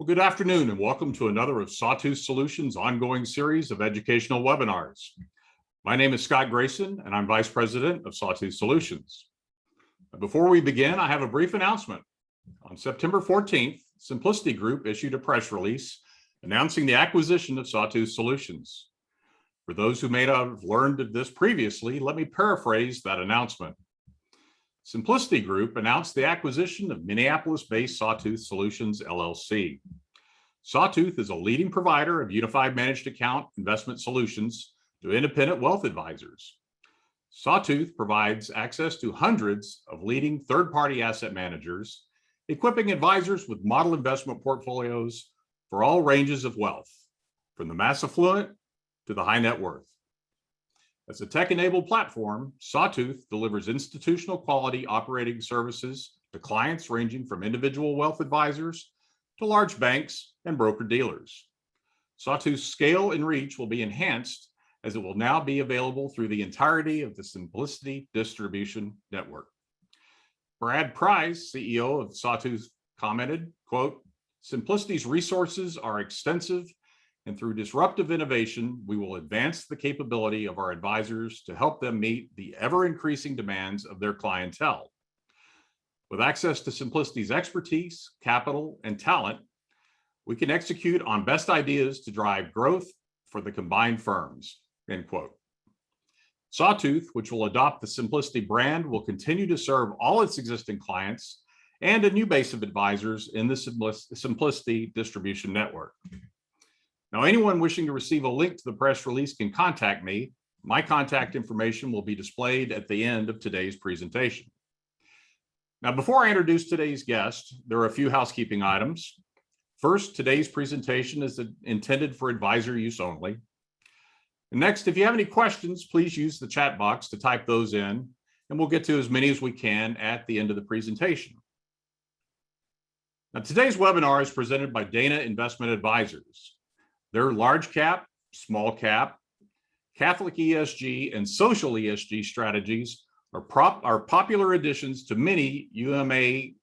Well, good afternoon and welcome to another of Sawtooth Solutions' ongoing series of educational webinars. My name is Scott Grayson and I'm Vice President of Sawtooth Solutions. Before we begin, I have a brief announcement. On September 14th, Simplicity Group issued a press release announcing the acquisition of Sawtooth Solutions. For those who may not have learned of this previously, let me paraphrase that announcement. Simplicity Group announced the acquisition of Minneapolis-based Sawtooth Solutions, LLC. Sawtooth is a leading provider of unified managed account investment solutions to independent wealth advisors. Sawtooth provides access to hundreds of leading third-party asset managers, equipping advisors with model investment portfolios for all ranges of wealth, from the mass affluent to the high net worth. As a tech-enabled platform, Sawtooth delivers institutional quality operating services to clients ranging from individual wealth advisors to large banks and broker-dealers. Sawtooth's scale and reach will be enhanced as it will now be available through the entirety of the Simplicity distribution network. Brad Price, CEO of Sawtooth, commented, quote, "Simplicity's resources are extensive, and through disruptive innovation, we will advance the capability of our advisors to help them meet the ever-increasing demands of their clientele. With access to Simplicity's expertise, capital, and talent, we can execute on best ideas to drive growth for the combined firms," end quote. Sawtooth, which will adopt the Simplicity brand, will continue to serve all its existing clients and a new base of advisors in the Simplicity distribution network. Now, anyone wishing to receive a link to the press release can contact me. My contact information will be displayed at the end of today's presentation. Now, before I introduce today's guest, there are a few housekeeping items. First, today's presentation is intended for advisor use only. And next, if you have any questions, please use the chat box to type those in, and we'll get to as many as we can at the end of the presentation. Now, today's webinar is presented by Dana Investment Advisors. Their large cap, small cap, Catholic ESG, and social ESG strategies are popular additions to many UMA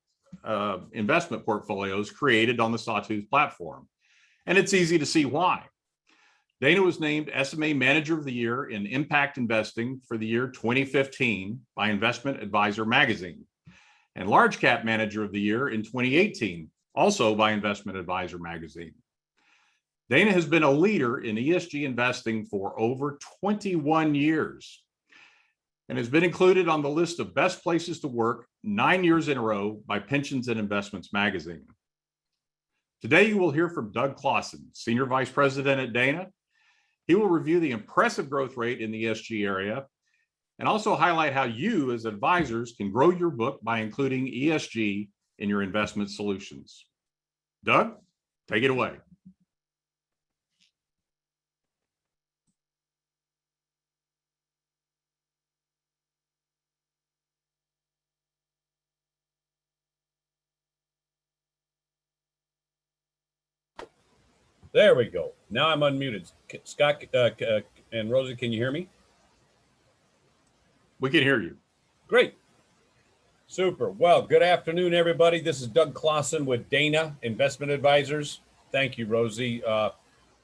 investment portfolios created on the Sawtooth platform. And it's easy to see why. Dana was named SMA Manager of the Year in Impact Investing for the year 2015 by Investment Advisor magazine, and Large Cap Manager of the Year in 2018, also by Investment Advisor magazine. Dana has been a leader in ESG investing for over 21 years and has been included on the list of best places to work 9 years in a row by Pensions and Investments magazine. Today, you will hear from Doug Clausen, Senior Vice President at Dana. He will review the impressive growth rate in the ESG area and also highlight how you as advisors can grow your book by including ESG in your investment solutions. Doug, take it away. There we go. Now I'm unmuted. Scott and Rosie, can you hear me? We can hear you. Great. Super. Well, good afternoon, everybody. This is Doug Clausen with Dana Investment Advisors. Thank you, Rosie.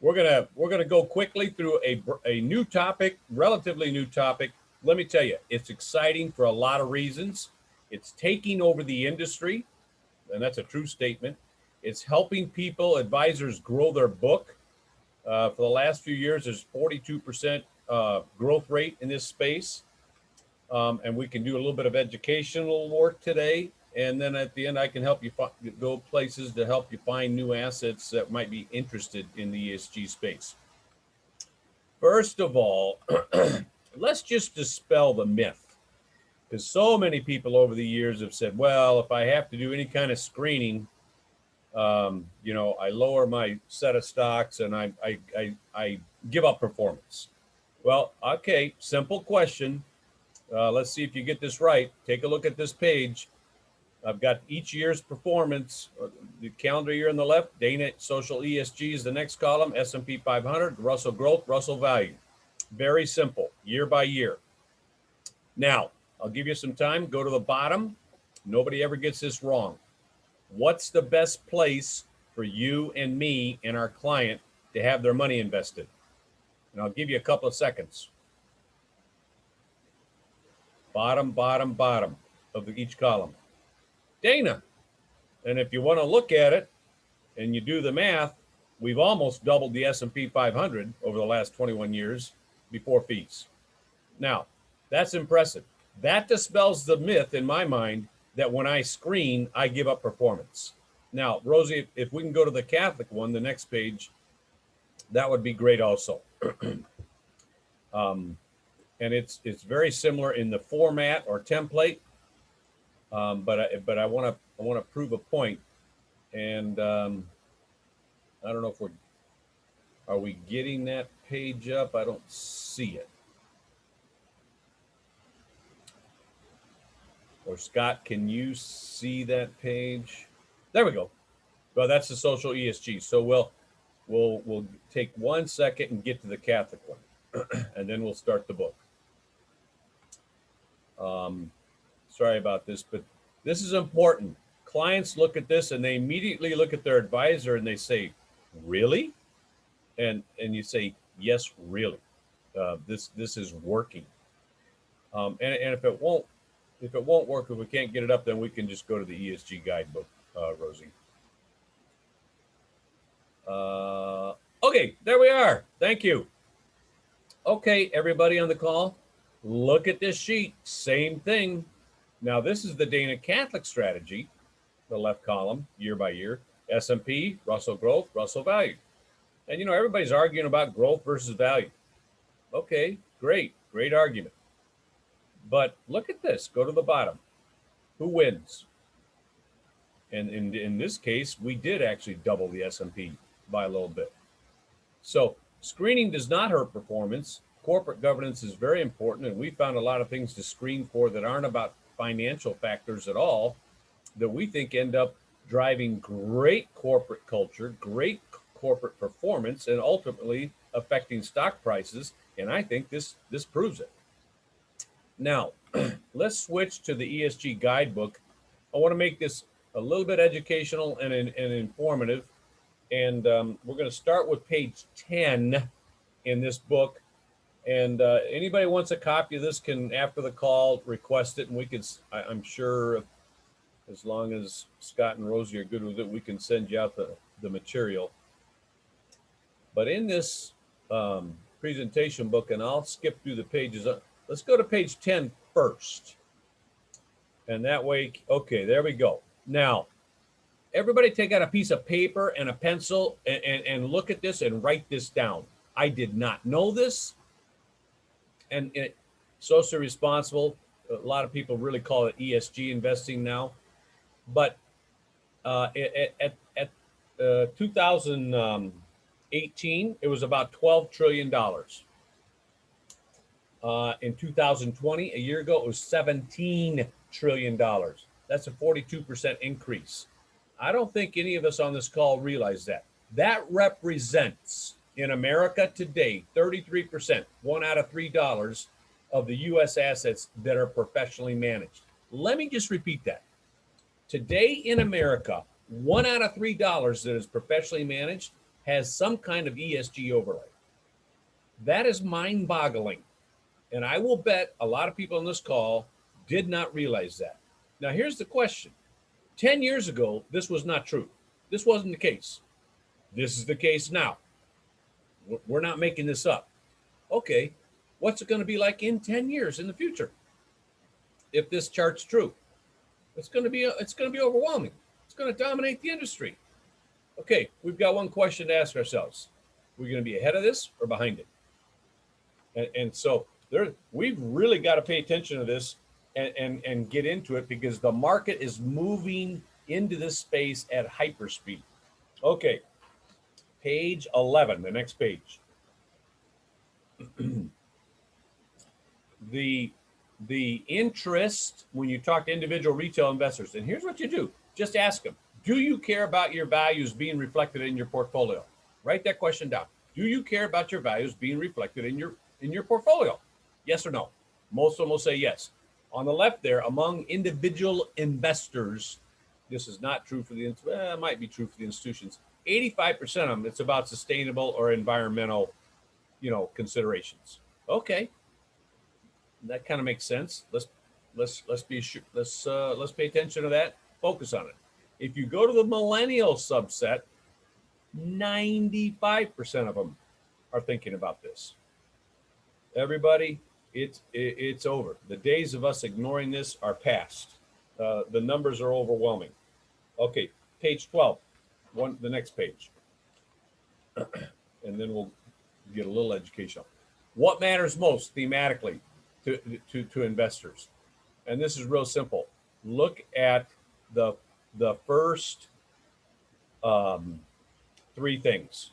We're gonna go quickly through a new topic, relatively new topic. Let me tell you, it's exciting for a lot of reasons. It's taking over the industry, and that's a true statement. It's helping people, advisors, grow their book. For the last few years, there's 42% growth rate in this space. And we can do a little bit of educational work today. And then at the end, I can help you go places to help you find new assets that might be interested in the ESG space. First of all, let's just dispel the myth. Because so many people over the years have said, well, if I have to do any kind of screening, I lower my set of stocks and I give up performance. Well, okay, simple question. Let's see if you get this right. Take a look at this page. I've got each year's performance, the calendar year on the left, Dana Social ESG is the next column, S&P 500, Russell Growth, Russell Value. Very simple, year by year. Now, I'll give you some time, go to the bottom. Nobody ever gets this wrong. What's the best place for you and me and our client to have their money invested. And I'll give you a couple of seconds. Bottom of each column. Dana. And if you want to look at it and you do the math, we've almost doubled the S&P 500 over the last 21 years before fees. Now, that's impressive. That dispels the myth in my mind that when I screen, I give up performance. Now, Rosie, if we can go to the Catholic one, the next page, that would be great also. And it's very similar in the format or template, but I want to prove a point, and I don't know if are we getting that page up? I don't see it. Or Scott, can you see that page? There we go. Well, that's the social ESG. So we'll take 1 second and get to the Catholic one, and then we'll start the book. Sorry about this, but this is important. Clients look at this and they immediately look at their advisor and they say, "Really?" And you say, "Yes, really. This is working." And if it won't work, if we can't get it up, then we can just go to the ESG guidebook, Rosie. Okay, there we are. Thank you. Okay, everybody on the call, look at this sheet. Same thing. Now, this is the Dana Catholic strategy, the left column, year by year. S&P, Russell Growth, Russell Value. And, you know, everybody's arguing about growth versus value. Okay, great argument. But look at this. Go to the bottom. Who wins? And in this case, we did actually double the S&P by a little bit. So screening does not hurt performance. Corporate governance is very important, and we found a lot of things to screen for that aren't about financial factors at all, that we think end up driving great corporate culture, great corporate performance, and ultimately affecting stock prices. And I think this proves it. Now, let's switch to the ESG guidebook. I want to make this a little bit educational and informative. And we're going to start with page 10 in this book. And anybody wants a copy of this can, after the call, request it. And we can, I'm sure, as long as Scott and Rosie are good with it, we can send you out the material. But in this presentation book, and I'll skip through the pages. Let's go to page 10 first. And that way, okay, there we go. Now, everybody take out a piece of paper and a pencil and look at this and write this down. I did not know this. And socially responsible, a lot of people really call it ESG investing now. But at 2018, it was about $12 trillion. In 2020, a year ago, it was $17 trillion. That's a 42% increase. I don't think any of us on this call realize that. That represents, in America today, 33%, $1 out of $3 of the U.S. assets that are professionally managed. Let me just repeat that. Today in America, $1 out of $3 that is professionally managed has some kind of ESG overlay. That is mind-boggling. And I will bet a lot of people on this call did not realize that. Now, here's the question. 10 years ago, this was not true. This wasn't the case. This is the case now. We're not making this up. Okay, what's it going to be like in 10 years in the future? If this chart's true, it's going to be overwhelming. It's going to dominate the industry. Okay, we've got one question to ask ourselves. We're going to be ahead of this or behind it? And so we've really got to pay attention to this and get into it, because the market is moving into this space at hyperspeed. Okay, page 11, the next page. The interest when you talk to individual retail investors, and here's what you do. Just ask them, do you care about your values being reflected in your portfolio? Write that question down. Do you care about your values being reflected in your portfolio? Yes or no? Most of them will say yes. On the left there, among individual investors, This is not true for the, it might be true for the institutions. 85% of them, it's about sustainable or environmental, considerations. Okay, that kind of makes sense. Let's pay attention to that. Focus on it. If you go to the millennial subset, 95% of them are thinking about this. Everybody, it's over. The days of us ignoring this are past. The numbers are overwhelming. Okay, page 12, the next page. And then we'll get a little educational. What matters most thematically to investors? And this is real simple. Look at the first three things: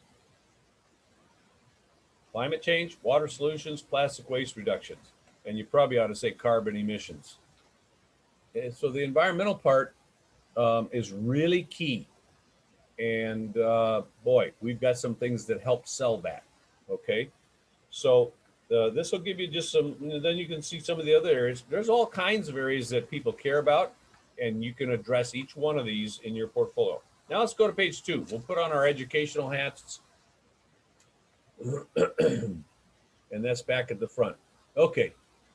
climate change, water solutions, plastic waste reductions. And you probably ought to say carbon emissions. And so the environmental part is really key. And boy, we've got some things that help sell that. Okay. So this will give you just some, then you can see some of the other areas. There's all kinds of areas that people care about, and you can address each one of these in your portfolio. Now let's go to page 2. We'll put on our educational hats. And that's back at the front. Okay.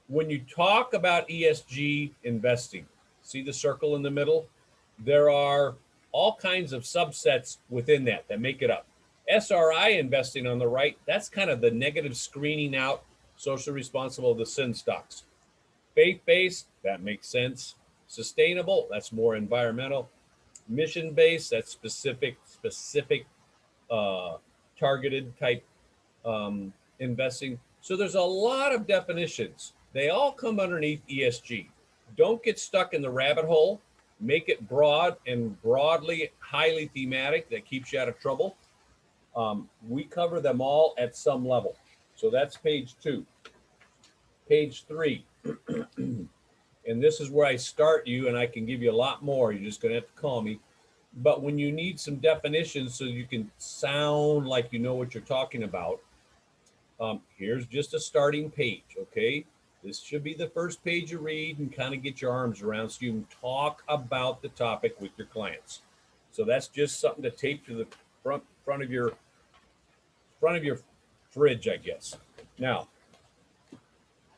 When you talk about ESG investing, see the circle in the middle? There are all kinds of subsets within that make it up. SRI investing on the right, that's kind of the negative screening out, social responsible, the sin stocks. Faith-based, that makes sense. Sustainable, that's more environmental. Mission-based, that's specific targeted type investing. So there's a lot of definitions. They all come underneath ESG. Don't get stuck in the rabbit hole. Make it broad and broadly, highly thematic. That keeps you out of trouble. We cover them all at some level. So that's page 2. Page 3. And this is where I start you, and I can give you a lot more. You're just going to have to call me. But when you need some definitions so you can sound like you know what you're talking about, here's just a starting page, okay? This should be the first page you read and kind of get your arms around so you can talk about the topic with your clients. So that's just something to tape to the front of your fridge, I guess. Now,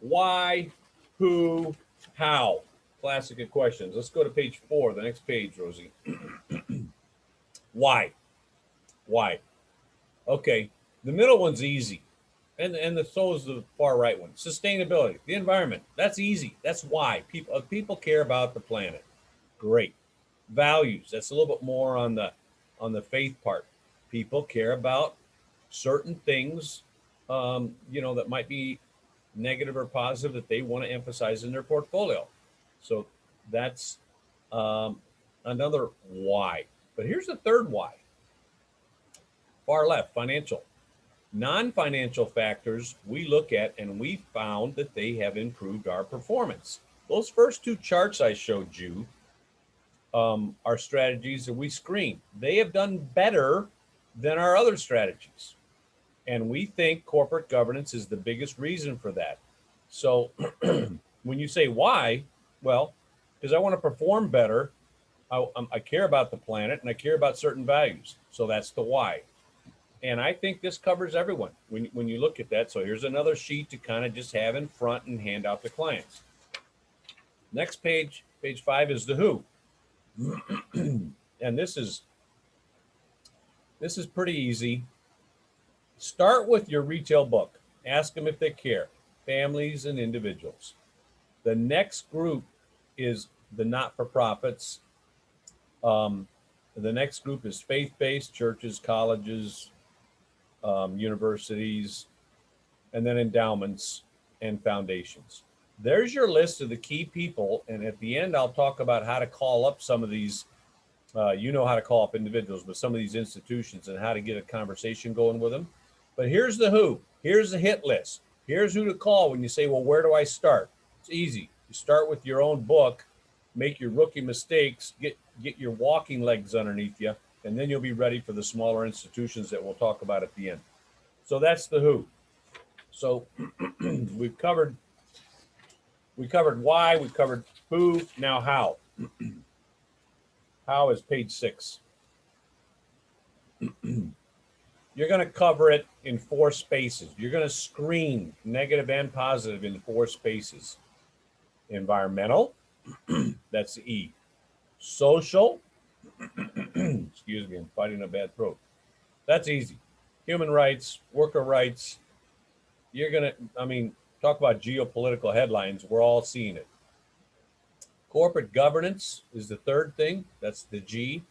why, who, how? Classic questions. Let's go to page 4, the next page, Rosie. Why? Okay, the middle one's easy. And so is the far right one. Sustainability, the environment, that's easy. That's why people care about the planet. Great. Values, that's a little bit more on the faith part. People care about certain things, that might be negative or positive that they want to emphasize in their portfolio. So that's another why. But here's the third why. Far left, financial. Non-financial factors we look at, and we found that they have improved our performance. Those first 2 charts I showed you are strategies that we screen. They have done better than our other strategies. And we think corporate governance is the biggest reason for that. So when you say why, well, because I want to perform better, I care about the planet and I care about certain values. So that's the why. And I think this covers everyone when you look at that. So here's another sheet to kind of just have in front and hand out to clients. Next page, page 5 is the who. And this is pretty easy. Start with your retail book. Ask them if they care, families and individuals. The next group is the not-for-profits. The next group is faith-based, churches, colleges, universities, and then endowments and foundations. There's your list of the key people. And at the end, I'll talk about how to call up some of these, how to call up individuals, but some of these institutions and how to get a conversation going with them. But here's the who. Here's the hit list. Here's who to call when you say, well, where do I start? It's easy. You start with your own book, make your rookie mistakes, get your walking legs underneath you, and then you'll be ready for the smaller institutions that we'll talk about at the end. So that's the who. So we've covered why, we've covered who, now how. How is page 6. You're going to cover it in 4 spaces. You're going to screen negative and positive in 4 spaces. Environmental, that's the E. Social, excuse me, I'm fighting a bad throat. That's easy. Human rights, worker rights. You're going to, talk about geopolitical headlines. We're all seeing it. Corporate governance is the 3rd thing. That's the G.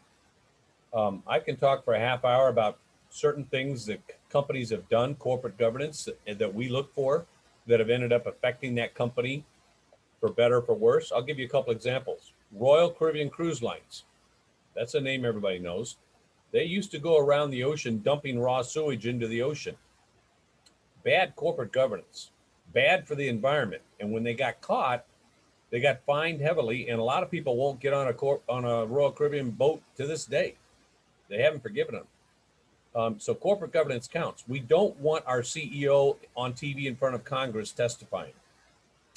I can talk for a half hour about certain things that companies have done, corporate governance, that we look for that have ended up affecting that company for better or for worse. I'll give you a couple examples. Royal Caribbean Cruise Lines. That's a name everybody knows. They used to go around the ocean dumping raw sewage into the ocean. Bad corporate governance, bad for the environment. And when they got caught, they got fined heavily, and a lot of people won't get on a Royal Caribbean boat to this day. They haven't forgiven them. So corporate governance counts. We don't want our CEO on TV in front of Congress testifying.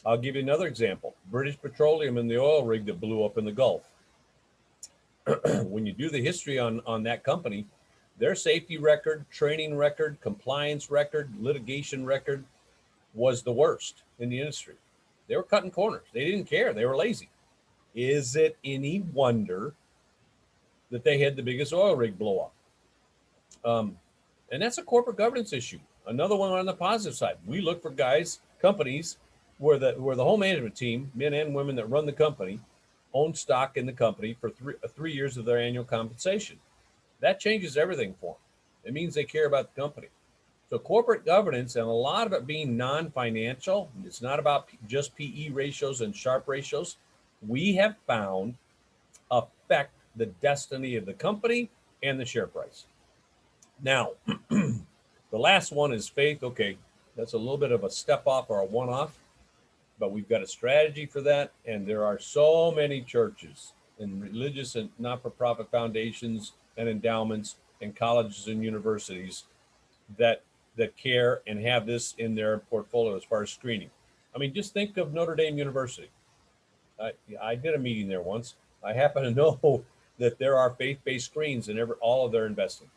I'll give you another example. British Petroleum and the oil rig that blew up in the Gulf. When you do the history on that company, their safety record, training record, compliance record, litigation record was the worst in the industry. They were cutting corners. They didn't care. They were lazy. Is it any wonder that they had the biggest oil rig blow up? And that's a corporate governance issue. Another one on the positive side. We look for companies where the whole management team, men and women that run the company, own stock in the company for 3 years of their annual compensation. That changes everything for them. It means they care about the company. So corporate governance, and a lot of it being non-financial, it's not about just PE ratios and Sharpe ratios, we have found affect the destiny of the company and the share price. Now, the last one is faith. Okay, that's a little bit of a step off or a one-off, but we've got a strategy for that. And there are so many churches and religious and not-for-profit foundations and endowments and colleges and universities that care and have this in their portfolio as far as screening. Just think of Notre Dame University. I did a meeting there once. I happen to know that there are faith-based screens in all of their investing.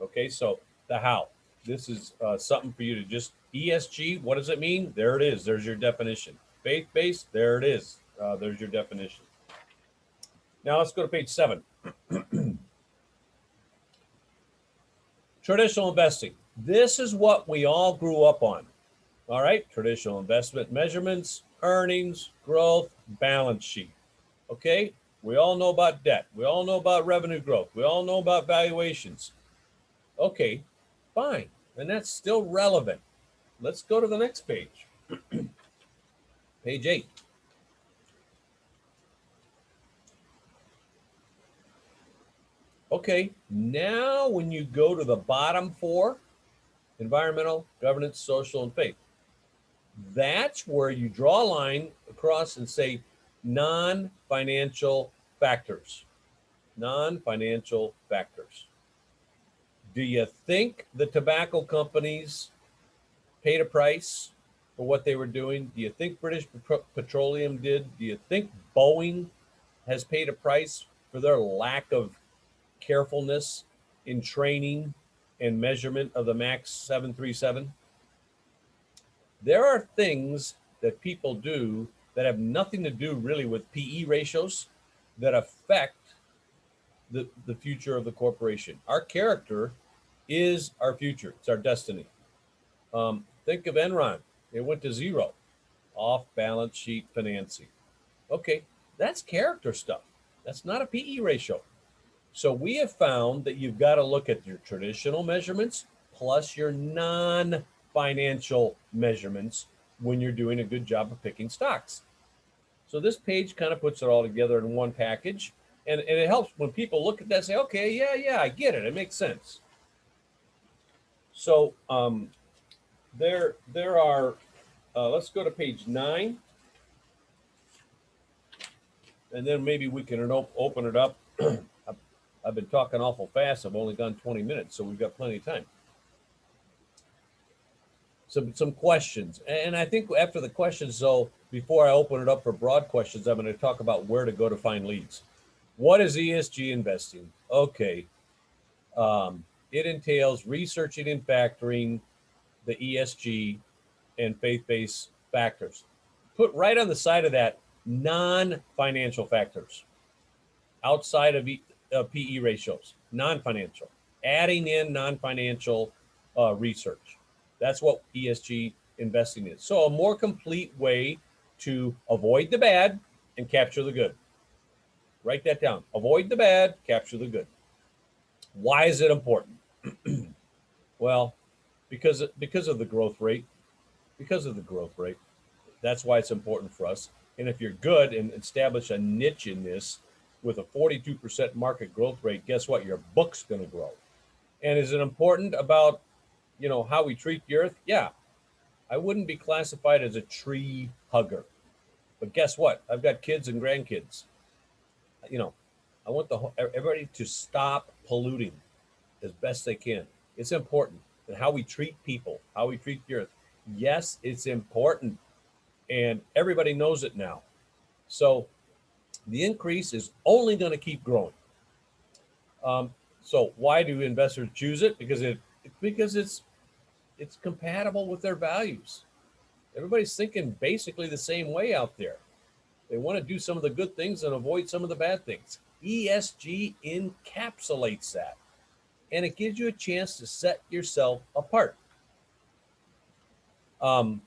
Okay, so the how. This is something for you to just, ESG, what does it mean? There it is. There's your definition. Faith-based, there it is. There's your definition. Now let's go to page 7. Traditional investing. This is what we all grew up on. All right, traditional investment measurements, earnings, growth, balance sheet. Okay, we all know about debt. We all know about revenue growth. We all know about valuations. Okay, fine. And that's still relevant. Let's go to the next page. Page 8. Okay, now when you go to the bottom 4, environmental, governance, social, and faith, that's where you draw a line across and say non-financial factors. Non-financial factors. Do you think the tobacco companies paid a price for what they were doing? Do you think British Petroleum did? Do you think Boeing has paid a price for their lack of carefulness in training and measurement of the MAX 737? There are things that people do that have nothing to do really with PE ratios that affect the future of the corporation. Our character is our future. It's our destiny. Think of Enron. It went to zero. Off balance sheet financing. Okay, that's character stuff. That's not a PE ratio. So we have found that you've got to look at your traditional measurements plus your non-financial measurements when you're doing a good job of picking stocks. So this page kind of puts it all together in one package. And it helps when people look at that and say, okay, yeah, I get it. It makes sense. So there are, let's go to page 9. And then maybe we can open it up. I've been talking awful fast. I've only gone 20 minutes, so we've got plenty of time. Some questions. And I think after the questions, though, before I open it up for broad questions, I'm going to talk about where to go to find leads. What is ESG investing? Okay. It entails researching and factoring the ESG and faith-based factors. Put right on the side of that, non-financial factors outside of PE ratios, non-financial, adding in non-financial research. That's what ESG investing is. So a more complete way to avoid the bad and capture the good. Write that down. Avoid the bad, capture the good. Why is it important? Well, because of the growth rate. Because of the growth rate. That's why it's important for us. And if you're good and establish a niche in this with a 42% market growth rate, guess what? Your book's going to grow. And is it important about, how we treat the earth? Yeah. I wouldn't be classified as a tree hugger. But guess what? I've got kids and grandkids. I want everybody to stop polluting as best they can. It's important. And how we treat people, how we treat the earth. Yes, it's important. And everybody knows it now. So the increase is only going to keep growing. So why do investors choose it? Because it's compatible with their values. Everybody's thinking basically the same way out there. They want to do some of the good things and avoid some of the bad things. ESG encapsulates that, and it gives you a chance to set yourself apart. I'm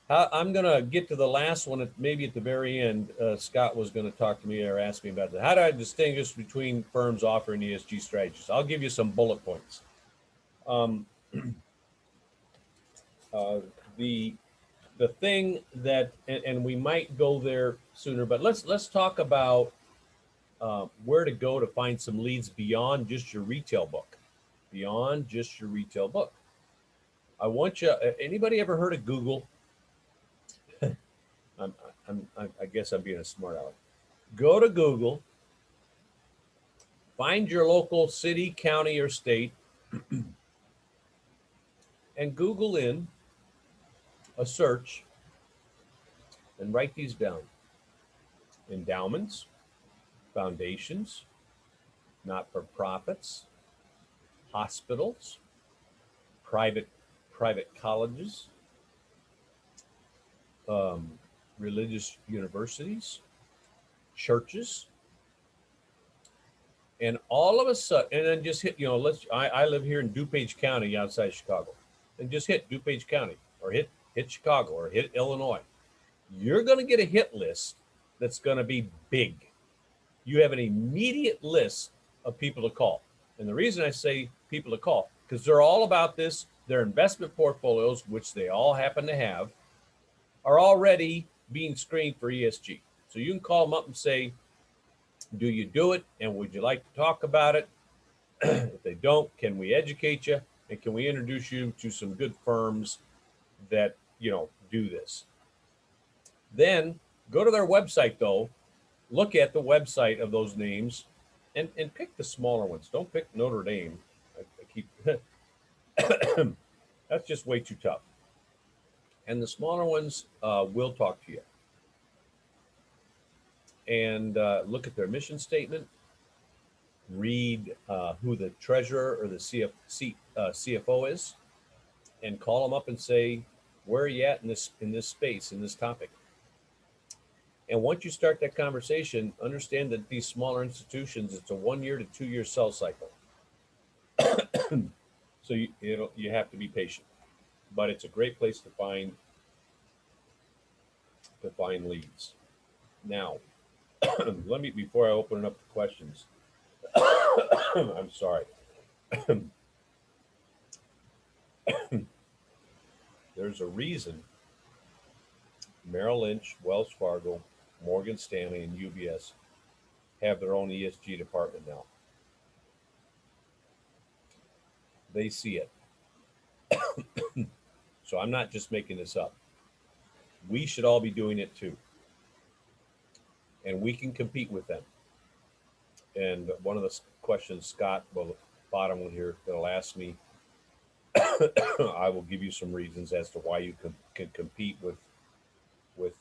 going to get to the last one, maybe at the very end. Scott was going to talk to me or ask me about that. How do I distinguish between firms offering ESG strategies? I'll give you some bullet points. The thing that, and we might go there sooner, but let's talk about where to go to find some leads beyond just your retail book. Beyond just your retail book. I want you. Anybody ever heard of Google? I guess I'm being a smart aleck. Go to Google. Find your local city, county, or state, and Google in a search and write these down. Endowments, foundations, not-for-profits, hospitals, private colleges, religious universities, churches, and all of a sudden, and then just hit, I live here in DuPage County outside Chicago, and just hit DuPage County or hit Chicago or hit Illinois. You're going to get a hit list that's going to be big. You have an immediate list of people to call. And the reason I say people to call, because they're all about this. Their investment portfolios, which they all happen to have, are already being screened for ESG. So you can call them up and say, do you do it? And would you like to talk about it? If they don't, can we educate you? And can we introduce you to some good firms that, do this? Then go to their website, though. Look at the website of those names and pick the smaller ones. Don't pick Notre Dame. I keep that's just way too tough. And the smaller ones will talk to you. And look at their mission statement. Read who the treasurer or the CFO is, and call them up and say, where are you at in this space, in this topic? And once you start that conversation, understand that these smaller institutions, it's a 1 year to 2 year sales cycle. So you have to be patient, but it's a great place to find leads. Now, before I open it up to questions, I'm sorry. There's a reason Merrill Lynch, Wells Fargo, Morgan Stanley, and UBS have their own ESG department now. They see it. So I'm not just making this up. We should all be doing it too. And we can compete with them. And one of the questions Scott, the bottom one here, that'll ask me, I will give you some reasons as to why you can compete with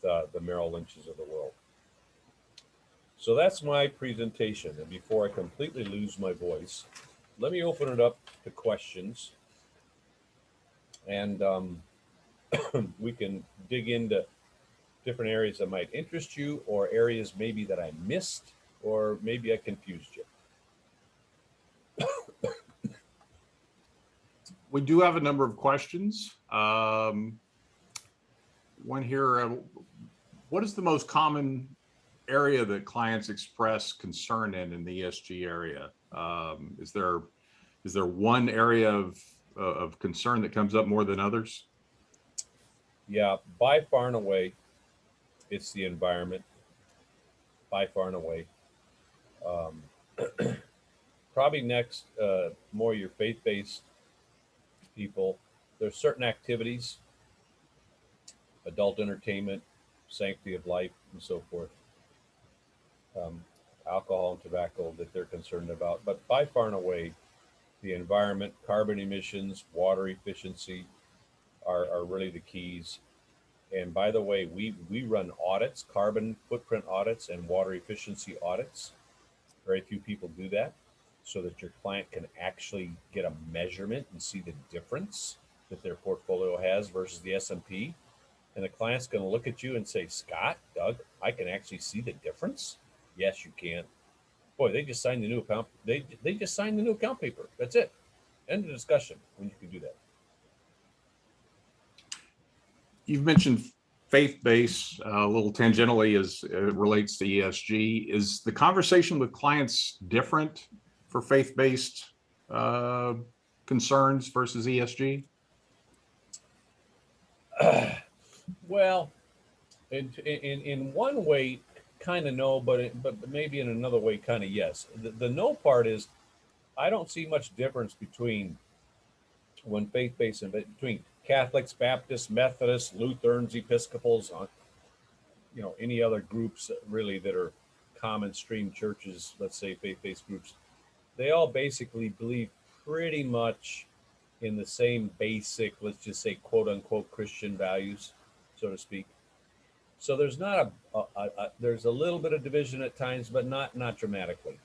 the Merrill Lynches of the world. So that's my presentation. And before I completely lose my voice, let me open it up to questions. And we can dig into different areas that might interest you, or areas maybe that I missed, or maybe I confused you. We do have a number of questions. One here, what is the most common area that clients express concern in the ESG area? Is there one area of concern that comes up more than others? Yeah, by far and away, it's the environment. By far and away. Probably next, more your faith-based people. There's certain activities, adult entertainment, sanctity of life, and so forth. Alcohol and tobacco that they're concerned about. But by far and away, the environment, carbon emissions, water efficiency are really the keys. And by the way, we run audits, carbon footprint audits and water efficiency audits. Very few people do that, so that your client can actually get a measurement and see the difference that their portfolio has versus the S&P. And the client's going to look at you and say, Scott, Doug, I can actually see the difference. Yes, you can. Boy, they just signed the new account. They just signed the new account paper. That's it. End of discussion when you can do that. You've mentioned faith-based a little tangentially as it relates to ESG. Is the conversation with clients different for faith-based concerns versus ESG? Well, in one way, kind of no, but maybe in another way, kind of yes. The no part is I don't see much difference between when faith-based and between Catholics, Baptists, Methodists, Lutherans, Episcopals, any other groups really that are common stream churches, let's say faith-based groups. They all basically believe pretty much in the same basic, let's just say, quote unquote, Christian values, so to speak. So there's not there's a little bit of division at times, but not dramatically.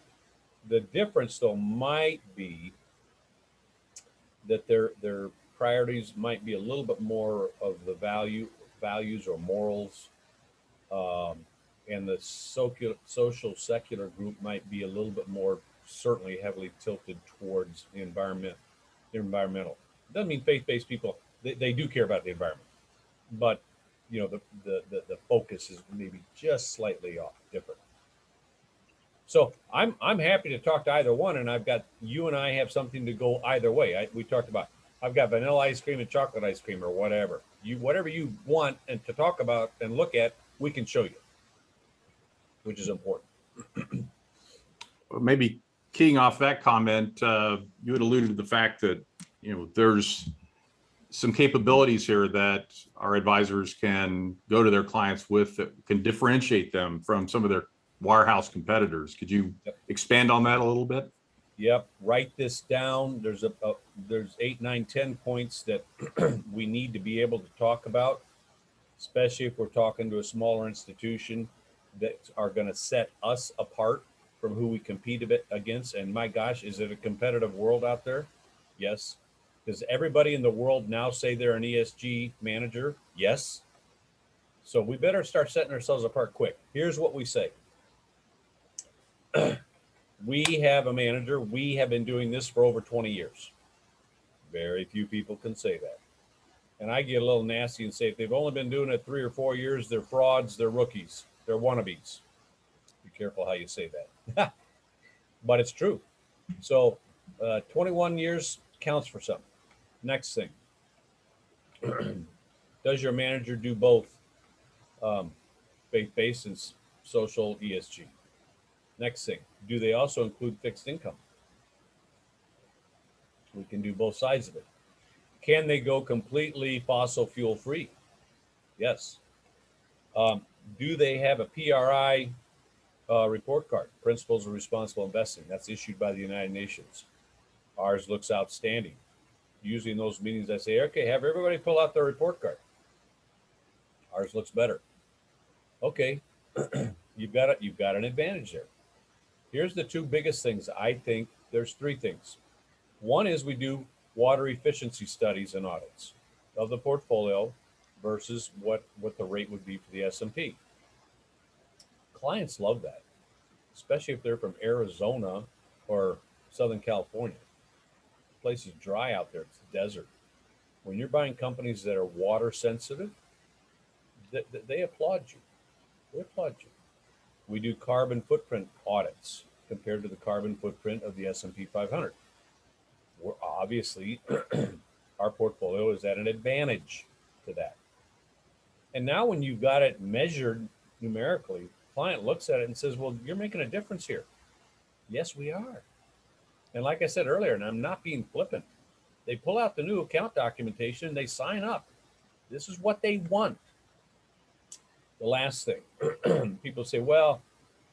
The difference though might be that their priorities might be a little bit more of the values or morals, and the social secular group might be a little bit more certainly heavily tilted towards the environmental. Doesn't mean faith-based people they do care about the environment, but the focus is maybe just slightly off, different. So I'm happy to talk to either one, and you and I have something to go either way. We talked about I've got vanilla ice cream and chocolate ice cream or whatever. Whatever you want and to talk about and look at, we can show you, which is important. Maybe keying off that comment, you had alluded to the fact that there's some capabilities here that our advisors can go to their clients with that can differentiate them from some of their wirehouse competitors. Could you expand on that a little bit? Yep. Write this down. There's 8, 9, 10 points that we need to be able to talk about, especially if we're talking to a smaller institution that are going to set us apart from who we compete a bit against. And my gosh, is it a competitive world out there? Yes. Does everybody in the world now say they're an ESG manager? Yes. So we better start setting ourselves apart quick. Here's what we say. We have a manager. We have been doing this for over 20 years. Very few people can say that. And I get a little nasty and say, if they've only been doing it 3 or 4 years, they're frauds, they're rookies, they're wannabes. Be careful how you say that. But it's true. So 21 years counts for something. Next thing. Does your manager do both faith-based and social ESG? Next thing. Do they also include fixed income? We can do both sides of it. Can they go completely fossil fuel free? Yes. Do they have a PRI report card, Principles of Responsible Investing? That's issued by the United Nations. Ours looks outstanding. Usually in those meetings, I say, okay, have everybody pull out their report card. Ours looks better. Okay. you've got an advantage there. Here's the two biggest things. I think there's three things. One is we do water efficiency studies and audits of the portfolio versus what the rate would be for the S&P. Clients love that, especially if they're from Arizona or Southern California. The place is dry out there. It's desert. When you're buying companies that are water sensitive, they applaud you. They applaud you. We do carbon footprint audits compared to the carbon footprint of the S&P 500. We're obviously, our portfolio is at an advantage to that. And now when you've got it measured numerically, the client looks at it and says, well, you're making a difference here. Yes, we are. And like I said earlier, and I'm not being flippant, they pull out the new account documentation, they sign up. This is what they want. The last thing, people say, well,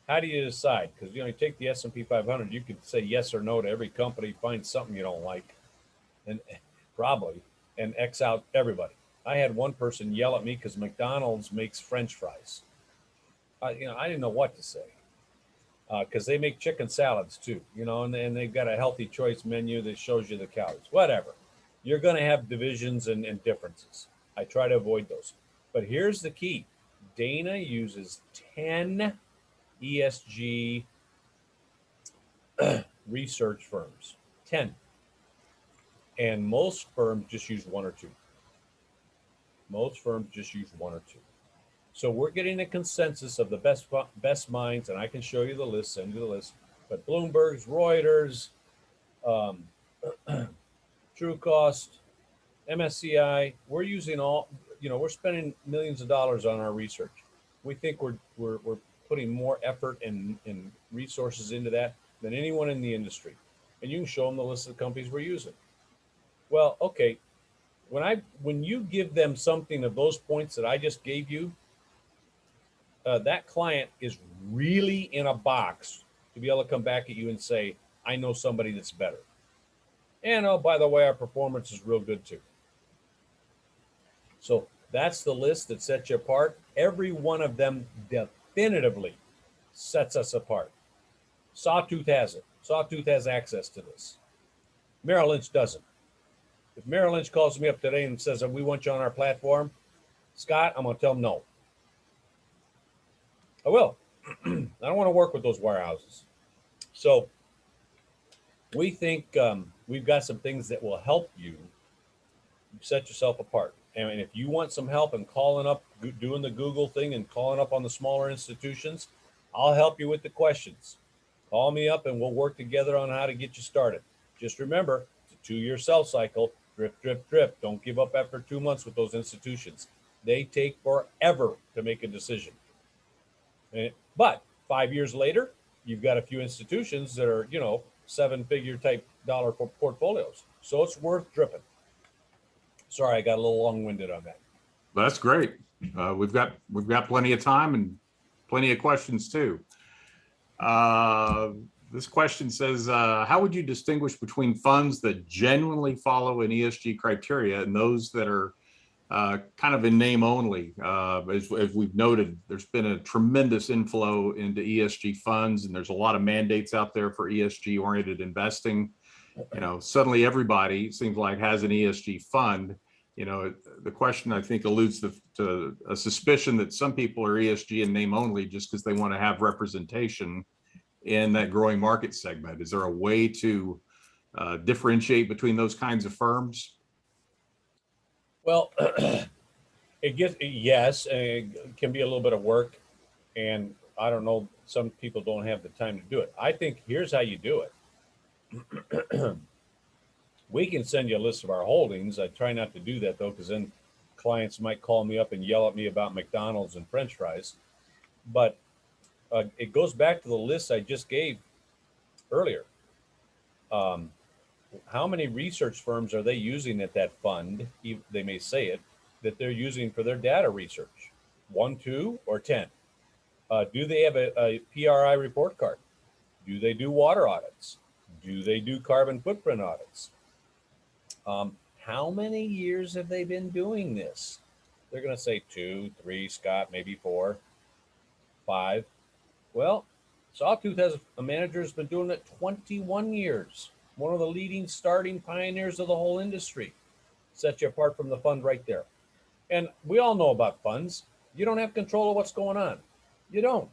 how do you decide? Because you take the S&P 500, you could say yes or no to every company, find something you don't like, and probably, and X out everybody. I had one person yell at me because McDonald's makes French fries. I didn't know what to say because they make chicken salads too, and they've got a healthy choice menu that shows you the calories. Whatever, you're going to have divisions and differences. I try to avoid those. But here's the key: Dana uses 10 ESG research firms, 10. And most firms just use one or two. Most firms just use one or two. So we're getting a consensus of the best minds, and I can show you the list, send you the list. But Bloomberg's, Reuters, TrueCost, MSCI, we're using all, we're spending millions of dollars on our research. We think we're putting more effort and resources into that than anyone in the industry. And you can show them the list of the companies we're using. Well, okay, when you give them something of those points that I just gave you, that client is really in a box to be able to come back at you and say, I know somebody that's better. And oh, by the way, our performance is real good too. So that's the list that sets you apart. Every one of them definitively sets us apart. Sawtooth has it. Sawtooth has access to this. Merrill Lynch doesn't. If Merrill Lynch calls me up today and says, we want you on our platform, Scott, I'm going to tell them no. I will. I don't want to work with those wirehouses. So we think we've got some things that will help you set yourself apart. And if you want some help in calling up, doing the Google thing and calling up on the smaller institutions, I'll help you with the questions. Call me up and we'll work together on how to get you started. Just remember, it's a 2-year sell cycle. Drip, drip, drip. Don't give up after 2 months with those institutions. They take forever to make a decision. But 5 years later, you've got a few institutions that are, 7-figure type dollar portfolios. So it's worth dripping. Sorry, I got a little long-winded on that. That's great. We've got plenty of time and plenty of questions too. This question says, how would you distinguish between funds that genuinely follow an ESG criteria and those that are kind of in name only? As we've noted, there's been a tremendous inflow into ESG funds, and there's a lot of mandates out there for ESG oriented investing. Suddenly everybody seems like has an ESG fund. The question I think alludes to a suspicion that some people are ESG in name only just because they want to have representation in that growing market segment. Is there a way to differentiate between those kinds of firms? Well, yes, it can be a little bit of work, and I don't know, some people don't have the time to do it. I think here's how you do it. We can send you a list of our holdings. I try not to do that though, because then clients might call me up and yell at me about McDonald's and French fries. But it goes back to the list I just gave earlier. How many research firms are they using at that fund? They may say it, that they're using for their data research. 1, 2, or 10? Do they have a PRI report card? Do they do water audits? Do they do carbon footprint audits? How many years have they been doing this? They're going to say 2, 3, Scott, maybe 4, 5. Well, Sawtooth has a manager who's been doing it 21 years. One of the leading starting pioneers of the whole industry. Sets you apart from the fund right there. And we all know about funds. You don't have control of what's going on. You don't.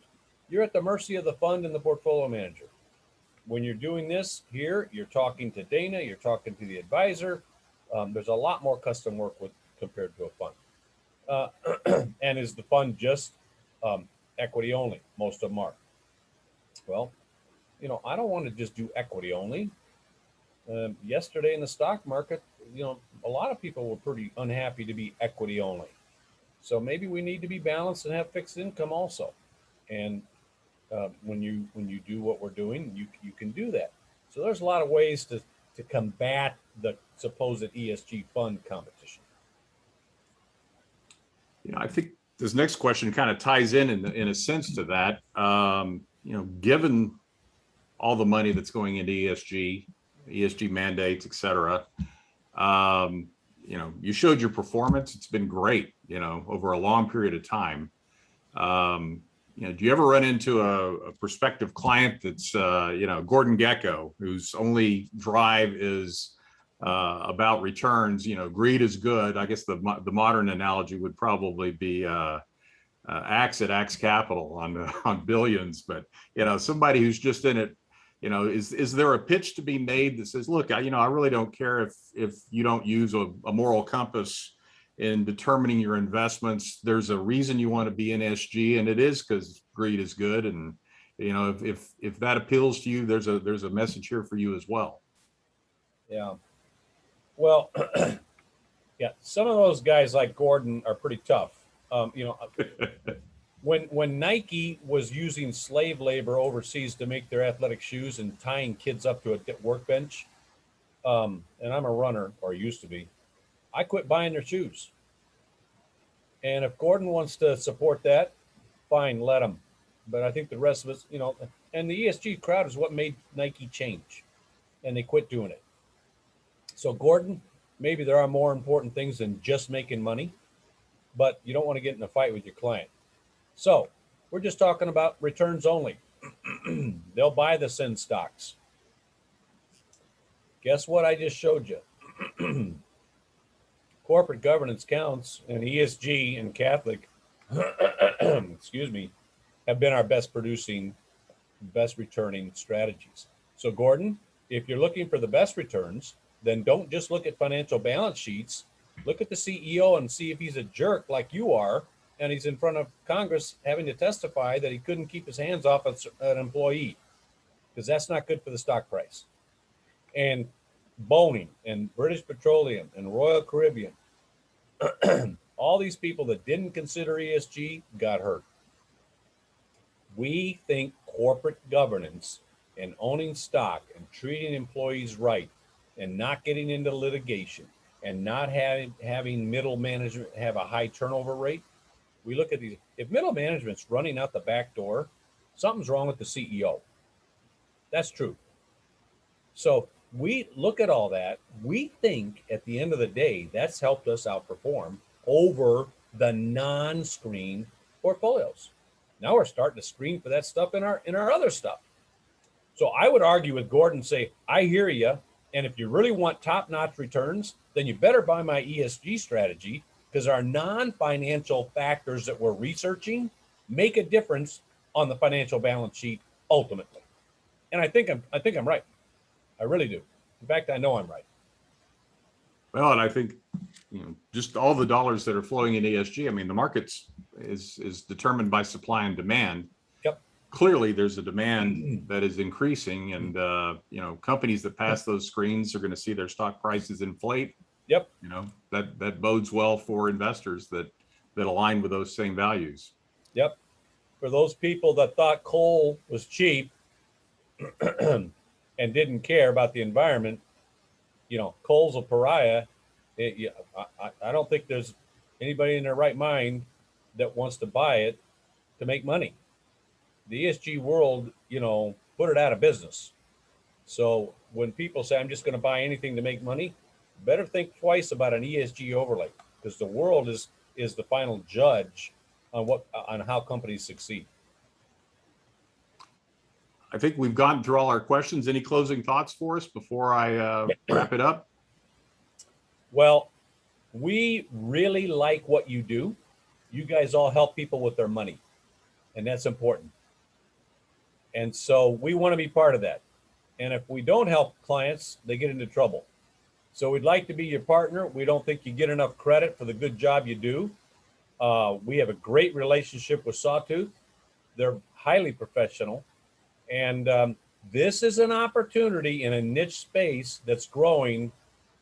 You're at the mercy of the fund and the portfolio manager. When you're doing this here, you're talking to Dana, you're talking to the advisor. There's a lot more custom work with compared to a fund. And is the fund just equity only? Most of them are. Well, I don't want to just do equity only. Yesterday in the stock market, a lot of people were pretty unhappy to be equity only. So maybe we need to be balanced and have fixed income also. And when you do what we're doing, you can do that. So there's a lot of ways to combat the supposed ESG fund competition. I think this next question kind of ties in a sense to that. Given all the money that's going into ESG mandates, et cetera, you showed your performance. It's been great, over a long period of time. Do you ever run into a prospective client that's, Gordon Gekko, whose only drive is about returns? Greed is good. I guess the modern analogy would probably be Axe at Axe Capital on billions. But somebody who's just in it. Is there a pitch to be made that says, look, I really don't care if you don't use a moral compass in determining your investments. There's a reason you want to be in SG, and it is because greed is good. And if that appeals to you, there's a message here for you as well. Yeah. Well, yeah, some of those guys like Gordon are pretty tough. When Nike was using slave labor overseas to make their athletic shoes and tying kids up to a workbench, and I'm a runner, or used to be, I quit buying their shoes. And if Gordon wants to support that, fine, let him. But I think the rest of us, and the ESG crowd is what made Nike change, and they quit doing it. So Gordon, maybe there are more important things than just making money, but you don't want to get in a fight with your client. So we're just talking about returns only. They'll buy the sin stocks. Guess what I just showed you? Corporate governance counts, and ESG and Catholic, excuse me, have been our best returning strategies. So Gordon, if you're looking for the best returns, then don't just look at financial balance sheets. Look at the CEO and see if he's a jerk like you are, and he's in front of Congress having to testify that he couldn't keep his hands off an employee, because that's not good for the stock price. And Boeing and British Petroleum and Royal Caribbean, all these people that didn't consider ESG got hurt. We think corporate governance and owning stock and treating employees right and not getting into litigation and not having middle management have a high turnover rate. We look at these. If middle management's running out the back door, something's wrong with the CEO. That's true. So we look at all that. We think at the end of the day, that's helped us outperform over the non-screen portfolios. Now we're starting to screen for that stuff in our other stuff. So I would argue with Gordon, say, I hear you. And if you really want top-notch returns, then you better buy my ESG strategy, because our non-financial factors that we're researching make a difference on the financial balance sheet ultimately. And I think I'm right. I really do. In fact, I know I'm right. Well, and I think just all the dollars that are flowing in ESG. I mean, the markets is determined by supply and demand. Yep. Clearly, there's a demand that is increasing, and companies that pass those screens are going to see their stock prices inflate. Yep. That bodes well for investors that align with those same values. Yep. For those people that thought coal was cheap and didn't care about the environment, coal's a pariah. I don't think there's anybody in their right mind that wants to buy it to make money. The ESG world, put it out of business. So when people say, I'm just going to buy anything to make money, better think twice about an ESG overlay, because the world is the final judge on how companies succeed. I think we've gotten through all our questions. Any closing thoughts for us before I wrap it up? Well, we really like what you do. You guys all help people with their money, and that's important. And so we want to be part of that. And if we don't help clients, they get into trouble. So we'd like to be your partner. We don't think you get enough credit for the good job you do. We have a great relationship with Sawtooth. They're highly professional. And this is an opportunity in a niche space that's growing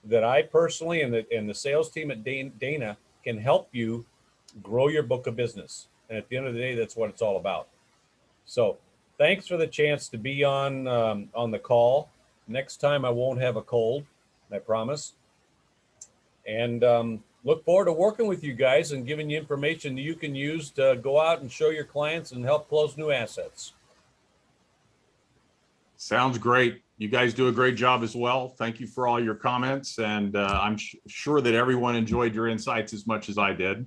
that I personally and the sales team at Dana can help you grow your book of business. And at the end of the day, that's what it's all about. So thanks for the chance to be on the call. Next time I won't have a cold, I promise. And look forward to working with you guys and giving you information that you can use to go out and show your clients and help close new assets. Sounds great. You guys do a great job as well. Thank you for all your comments. And I'm sure that everyone enjoyed your insights as much as I did.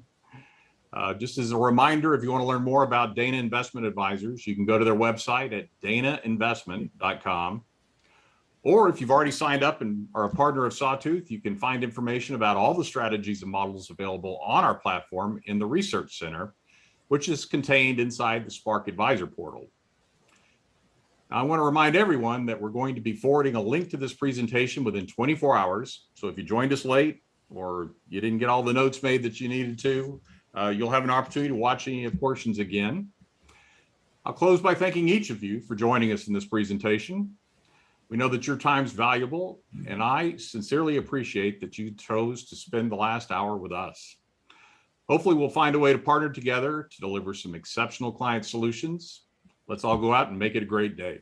Just as a reminder, if you want to learn more about Dana Investment Advisors, you can go to their website at danainvestment.com. Or if you've already signed up and are a partner of Sawtooth, you can find information about all the strategies and models available on our platform in the Research Center, which is contained inside the Spark Advisor portal. Now, I want to remind everyone that we're going to be forwarding a link to this presentation within 24 hours. So if you joined us late or you didn't get all the notes made that you needed to, you'll have an opportunity to watch any portions again. I'll close by thanking each of you for joining us in this presentation. We know that your time's valuable, and I sincerely appreciate that you chose to spend the last hour with us. Hopefully, we'll find a way to partner together to deliver some exceptional client solutions. Let's all go out and make it a great day.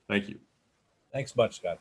Thank you. Thanks much, Scott.